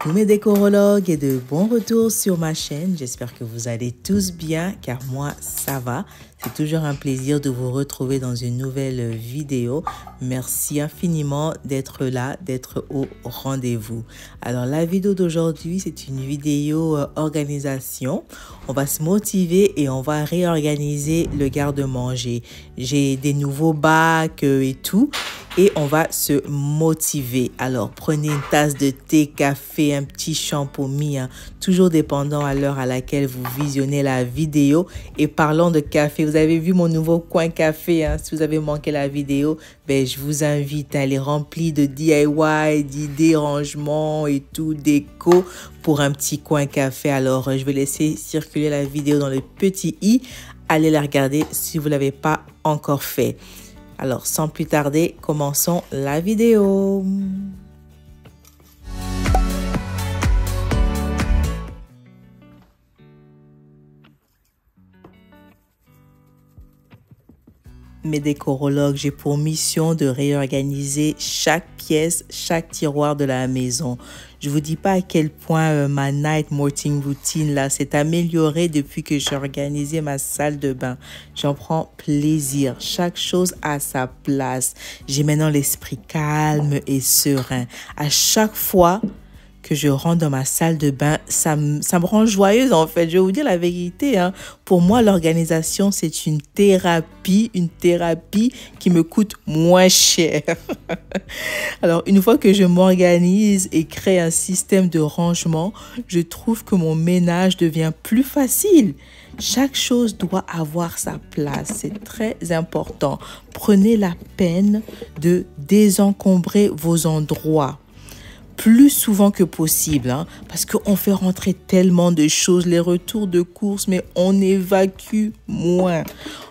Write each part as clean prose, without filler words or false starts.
Coucou mes décorologues et de bon retour sur ma chaîne. J'espère que vous allez tous bien car moi ça va. C'est toujours un plaisir de vous retrouver dans une nouvelle vidéo. Merci infiniment d'être là, d'être au rendez-vous. Alors la vidéo d'aujourd'hui, c'est une vidéo organisation. On va se motiver et on va réorganiser le garde-manger. J'ai des nouveaux bacs et tout. Et on va se motiver. Alors, prenez une tasse de thé, café, un petit champomis, hein, toujours dépendant à l'heure à laquelle vous visionnez la vidéo. Et parlons de café, vous avez vu mon nouveau coin café, hein, si vous avez manqué la vidéo, ben, je vous invite à les remplir de DIY, d'idées, rangements et tout, déco pour un petit coin café. Alors, je vais laisser circuler la vidéo dans le petit i. Allez la regarder si vous ne l'avez pas encore fait. Alors, sans plus tarder, commençons la vidéo. Mes décorologues, j'ai pour mission de réorganiser chaque pièce, chaque tiroir de la maison. Je vous dis pas à quel point ma night morning routine là s'est améliorée depuis que j'ai organisé ma salle de bain. J'en prends plaisir. Chaque chose a sa place. J'ai maintenant l'esprit calme et serein. À chaque fois que je rentre dans ma salle de bain, ça me rend joyeuse en fait. Je vais vous dire la vérité, hein. Pour moi, l'organisation, c'est une thérapie qui me coûte moins cher. Alors, une fois que je m'organise et crée un système de rangement, je trouve que mon ménage devient plus facile. Chaque chose doit avoir sa place, c'est très important. Prenez la peine de désencombrer vos endroits plus souvent que possible, hein, parce qu'on fait rentrer tellement de choses, les retours de courses, mais on évacue moins.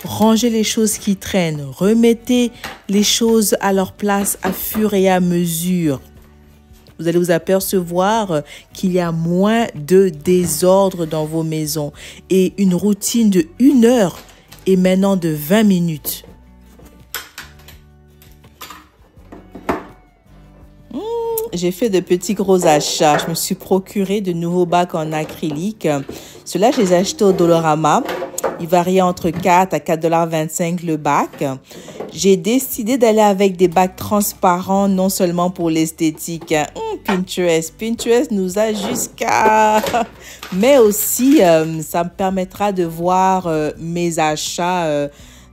Rangez les choses qui traînent, remettez les choses à leur place à fur et à mesure. Vous allez vous apercevoir qu'il y a moins de désordre dans vos maisons et une routine de 1 heure est maintenant de 20 minutes. J'ai fait de petits gros achats. Je me suis procuré de nouveaux bacs en acrylique. Ceux-là, je les ai achetés au Dollarama. Ils variaient entre 4 à 4,25 $ le bac. J'ai décidé d'aller avec des bacs transparents, non seulement pour l'esthétique. Pinterest nous a jusqu'à... Mais aussi, ça me permettra de voir mes achats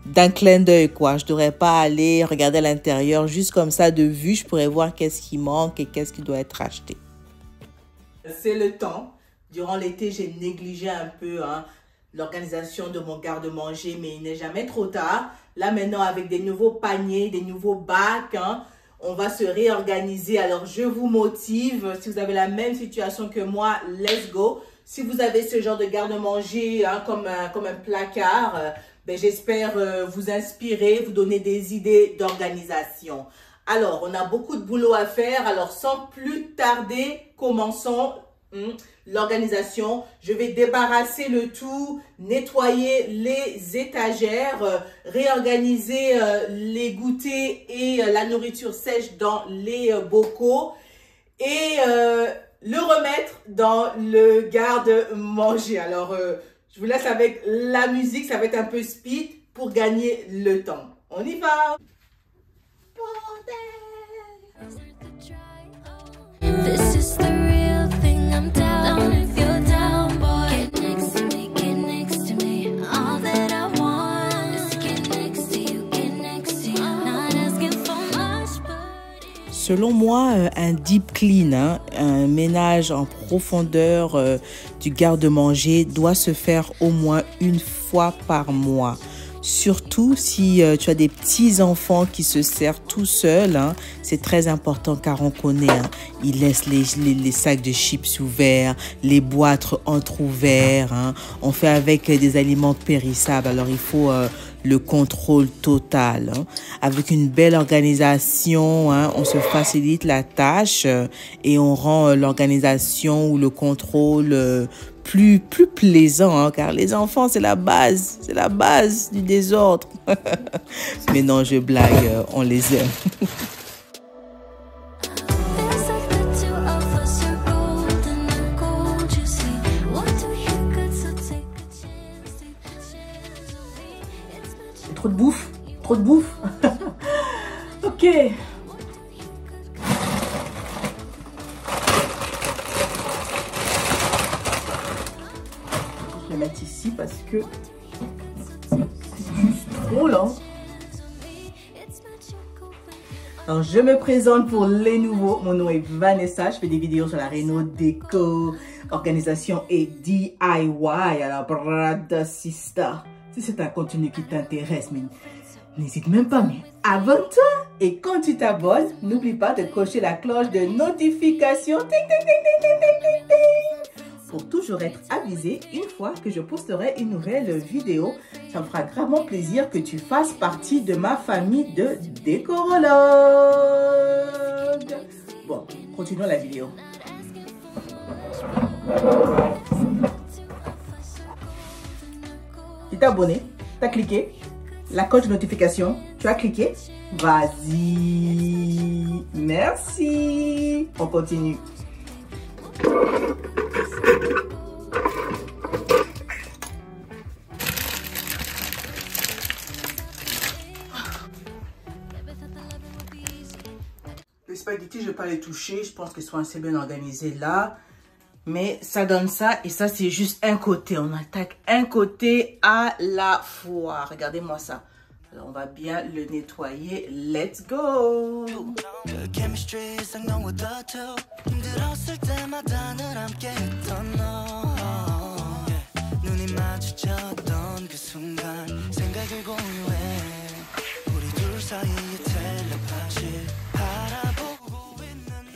d'un clin d'œil, quoi. Je devrais pas aller regarder à l'intérieur juste comme ça de vue. Je pourrais voir qu'est-ce qui manque et qu'est-ce qui doit être acheté. C'est le temps. Durant l'été, j'ai négligé un peu l'organisation de mon garde-manger, mais il n'est jamais trop tard. Là, maintenant, avec des nouveaux paniers, des nouveaux bacs, on va se réorganiser. Alors, je vous motive. Si vous avez la même situation que moi, let's go. Si vous avez ce genre de garde-manger comme un placard, ben, j'espère vous inspirer, vous donner des idées d'organisation. Alors, on a beaucoup de boulot à faire. Alors, sans plus tarder, commençons l'organisation. Je vais débarrasser le tout, nettoyer les étagères, réorganiser les goûters et la nourriture sèche dans les bocaux et le remettre dans le garde-manger. Alors, je vous laisse avec la musique, ça va être un peu speed pour gagner le temps. On y va! Selon moi, un deep clean, un ménage en profondeur du garde-manger doit se faire au moins 1 fois par mois. Surtout si tu as des petits-enfants qui se servent tout seuls, c'est très important car on connaît, ils laissent les sacs de chips ouverts, les boîtes entrouvertes, on fait avec des aliments périssables, alors il faut le contrôle total. Avec une belle organisation, on se facilite la tâche et on rend l'organisation ou le contrôle plus plaisant, car les enfants, c'est la base du désordre. Mais non, je blague, on les aime. trop de bouffe. Trop de bouffe. Ok. Je vais mettre ici parce que c'est juste trop là. Alors, je me présente pour les nouveaux. Mon nom est Vanessa. Je fais des vidéos sur la réno, déco, organisation et DIY. Alors, brother, sister, si c'est un contenu qui t'intéresse, mais n'hésite même pas, mais abonne-toi. Et quand tu t'abonnes, n'oublie pas de cocher la cloche de notification. Ting, ting, ting, ting, ting, ting, ting, pour toujours être avisé une fois que je posterai une nouvelle vidéo. Ça me fera gravement plaisir que tu fasses partie de ma famille de décorologues. Bon, continuons la vidéo. Tu t'es abonné, tu as cliqué, la cloche de notification, tu as cliqué. Vas-y. Merci. On continue. Les spaghettis, je ne vais pas les toucher. Je pense qu'ils sont assez bien organisés là. Mais ça donne ça. Et ça, c'est juste un côté. On attaque un côté à la fois. Regardez-moi ça. Alors, on va bien le nettoyer. Let's go!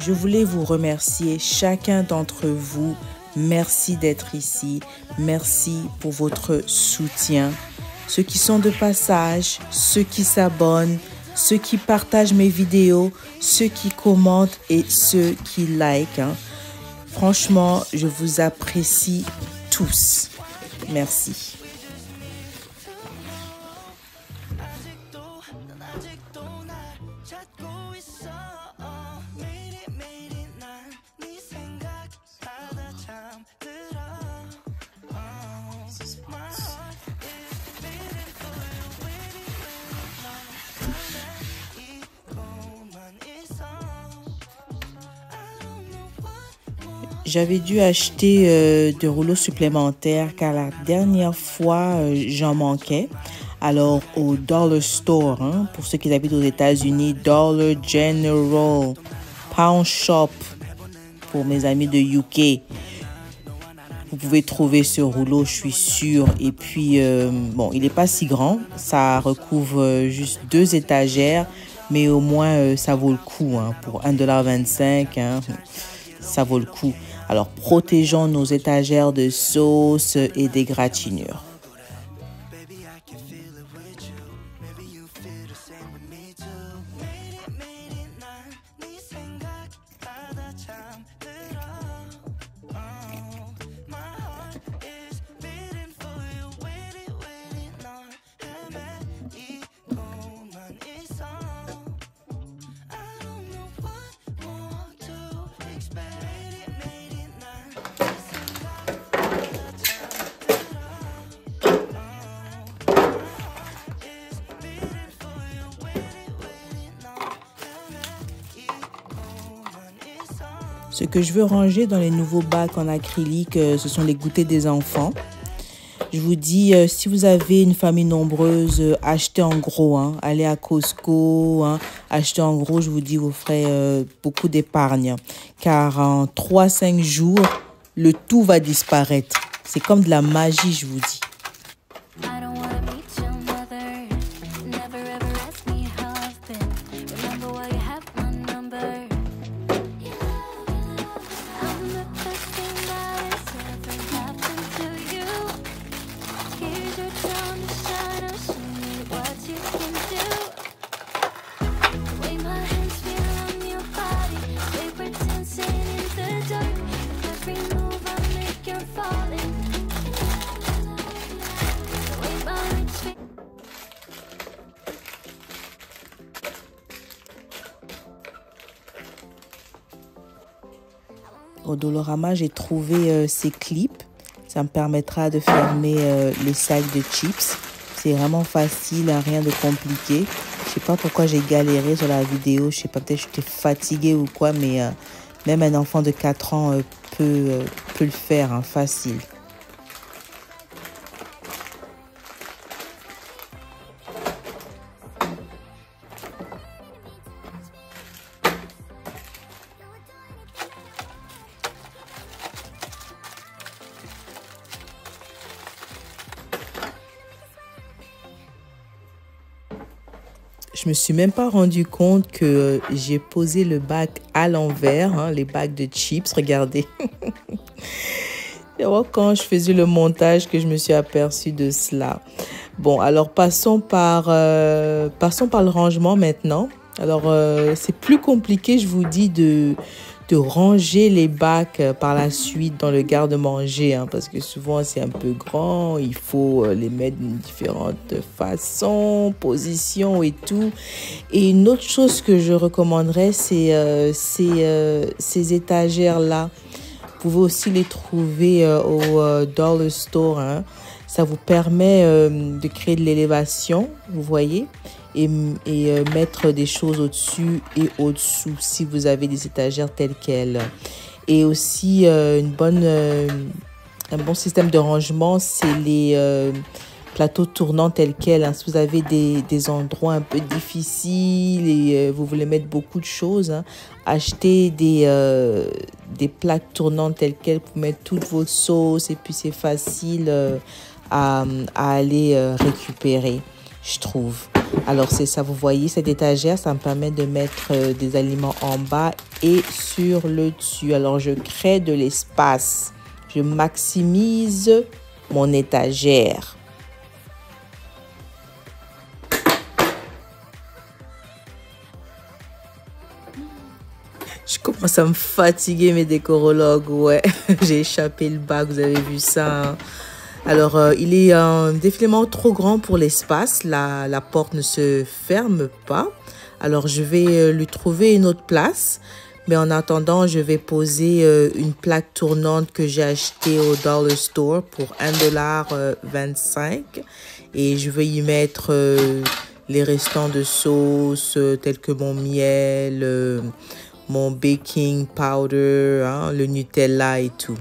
Je voulais vous remercier chacun d'entre vous. Merci d'être ici. Merci pour votre soutien. Ceux qui sont de passage, ceux qui s'abonnent, ceux qui partagent mes vidéos, ceux qui commentent et ceux qui likent. Franchement, je vous apprécie tous. Merci. J'avais dû acheter des rouleaux supplémentaires car la dernière fois, j'en manquais. Alors, au Dollar Store, pour ceux qui habitent aux États-Unis, Dollar General, Pound Shop, pour mes amis de UK. Vous pouvez trouver ce rouleau, je suis sûre. Et puis, bon, il n'est pas si grand. Ça recouvre juste 2 étagères, mais au moins, ça vaut le coup. Pour $1,25, ça vaut le coup. Alors, protégeons nos étagères de sauce et d'égratignures. Ce que je veux ranger dans les nouveaux bacs en acrylique, ce sont les goûters des enfants. Je vous dis, si vous avez une famille nombreuse, achetez en gros. Allez à Costco, achetez en gros, je vous dis, vous ferez beaucoup d'épargne. Car en 3-5 jours, le tout va disparaître. C'est comme de la magie, je vous dis. Au Dollarama, j'ai trouvé ces clips. Ça me permettra de fermer les sacs de chips. C'est vraiment facile, hein, rien de compliqué. Je sais pas pourquoi j'ai galéré sur la vidéo. Je sais pas, peut-être j'étais fatiguée ou quoi, mais même un enfant de 4 ans peut le faire, hein, facile. Je me suis même pas rendu compte que j'ai posé le bac à l'envers, hein, les bacs de chips, regardez. C'est quand je faisais le montage que je me suis aperçue de cela. Bon, alors passons par le rangement maintenant. Alors, c'est plus compliqué, je vous dis, de ranger les bacs par la suite dans le garde-manger, hein, parce que souvent c'est un peu grand, il faut les mettre d'une différentes façons, positions et tout. Et une autre chose que je recommanderais, c'est ces étagères-là. Vous pouvez aussi les trouver au Dollar Store, hein. Ça vous permet de créer de l'élévation, vous voyez, et mettre des choses au-dessus et au-dessous si vous avez des étagères telles quelles. Et aussi, un bon système de rangement, c'est les plateaux tournants tels quels, hein. Si vous avez des endroits un peu difficiles et vous voulez mettre beaucoup de choses, hein, achetez des plaques tournantes telles quelles pour mettre toutes vos sauces et puis c'est facile à aller récupérer, je trouve. Alors c'est ça, vous voyez, cette étagère, ça me permet de mettre des aliments en bas et sur le dessus. Alors je crée de l'espace, je maximise mon étagère. Je commence à me fatiguer, mes décorologues, ouais. J'ai échappé le bac, vous avez vu ça, hein. Alors, il est définitivement trop grand pour l'espace. La porte ne se ferme pas. Alors, je vais lui trouver une autre place. Mais en attendant, je vais poser une plaque tournante que j'ai achetée au Dollar Store pour $1,25. Et je vais y mettre les restants de sauce, tels que mon miel, mon baking powder, hein, le Nutella et tout.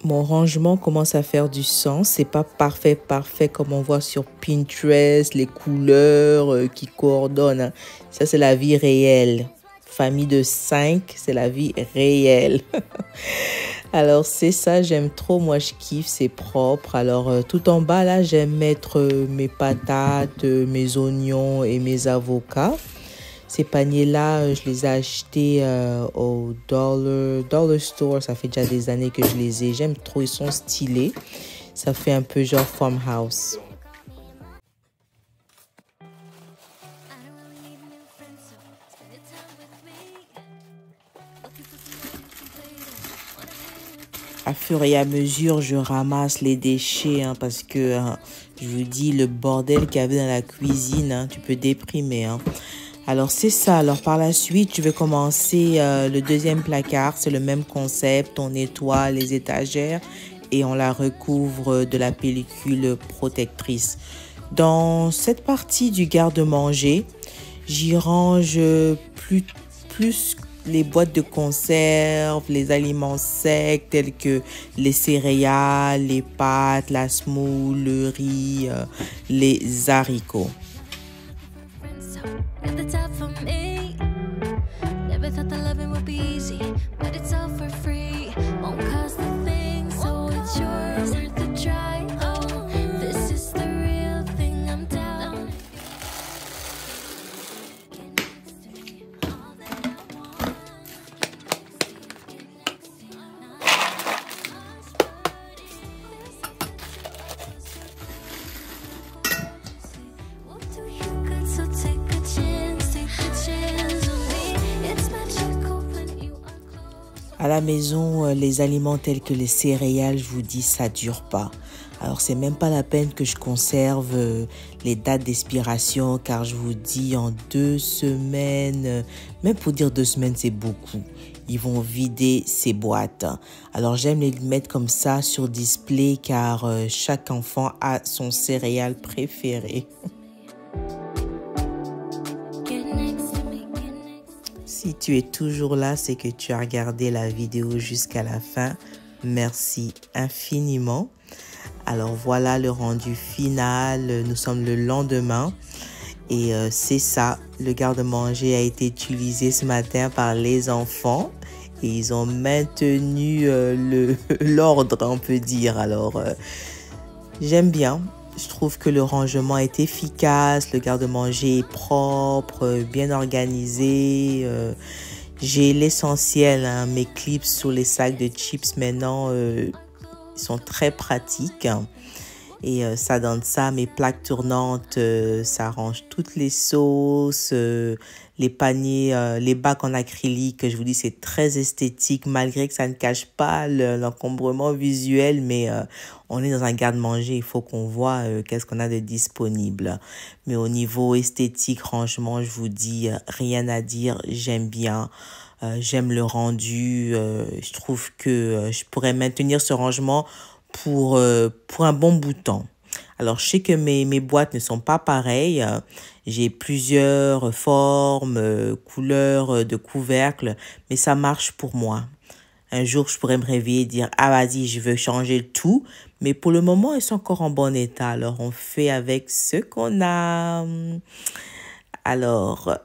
Mon rangement commence à faire du sens. C'est pas parfait comme on voit sur Pinterest, les couleurs qui coordonnent, hein. Ça, c'est la vie réelle. Famille de 5, c'est la vie réelle. Alors, c'est ça, j'aime trop. Moi, je kiffe, c'est propre. Alors, tout en bas, là, j'aime mettre mes patates, mes oignons et mes avocats. Ces paniers-là, je les ai achetés au Dollar Store. Ça fait déjà des années que je les ai. J'aime trop, ils sont stylés. Ça fait un peu genre farmhouse. À fur et à mesure, je ramasse les déchets, hein, parce que je vous dis, le bordel qu'il y avait dans la cuisine, hein, tu peux déprimer, hein. Alors, c'est ça. Alors, par la suite, je vais commencer le deuxième placard. C'est le même concept. On nettoie les étagères et on la recouvre de la pellicule protectrice. Dans cette partie du garde-manger, j'y range plus les boîtes de conserve, les aliments secs tels que les céréales, les pâtes, la semoule, le riz, les haricots. À la maison, les aliments tels que les céréales, je vous dis, ça dure pas. Alors, c'est même pas la peine que je conserve les dates d'expiration, car je vous dis, en 2 semaines, même pour dire 2 semaines, c'est beaucoup. ils vont vider ces boîtes. Alors j'aime les mettre comme ça sur display car chaque enfant a son céréale préféré. Si tu es toujours là, c'est que tu as regardé la vidéo jusqu'à la fin. Merci infiniment. Alors voilà le rendu final. Nous sommes le lendemain. Et c'est ça, le garde-manger a été utilisé ce matin par les enfants. Et ils ont maintenu l'ordre, on peut dire. Alors, j'aime bien. Je trouve que le rangement est efficace, le garde-manger est propre, bien organisé. J'ai l'essentiel, hein, mes clips sur les sacs de chips maintenant, ils sont très pratiques. Et ça donne ça, mes plaques tournantes, ça range toutes les sauces, les paniers, les bacs en acrylique, je vous dis, c'est très esthétique, malgré que ça ne cache pas l'encombrement visuel, mais on est dans un garde-manger, il faut qu'on voit qu'est-ce qu'on a de disponible. Mais au niveau esthétique, rangement, je vous dis, rien à dire, j'aime bien. J'aime le rendu, je trouve que je pourrais maintenir ce rangement pour un bon bout de temps. Alors, je sais que mes boîtes ne sont pas pareilles. J'ai plusieurs formes, couleurs de couvercles, mais ça marche pour moi. Un jour, je pourrais me réveiller et dire, ah, vas-y, je veux changer le tout. Mais pour le moment, ils sont encore en bon état. Alors, on fait avec ce qu'on a. Alors,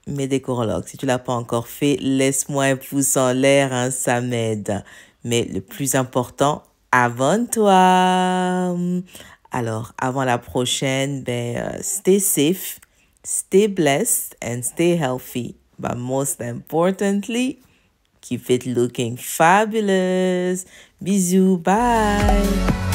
mes décorologues, si tu l'as pas encore fait, laisse-moi un pouce en l'air, hein, ça m'aide. Mais le plus important, abonne-toi. Alors, avant la prochaine, stay safe, stay blessed, and stay healthy. But most importantly, keep it looking fabulous. Bisous, bye.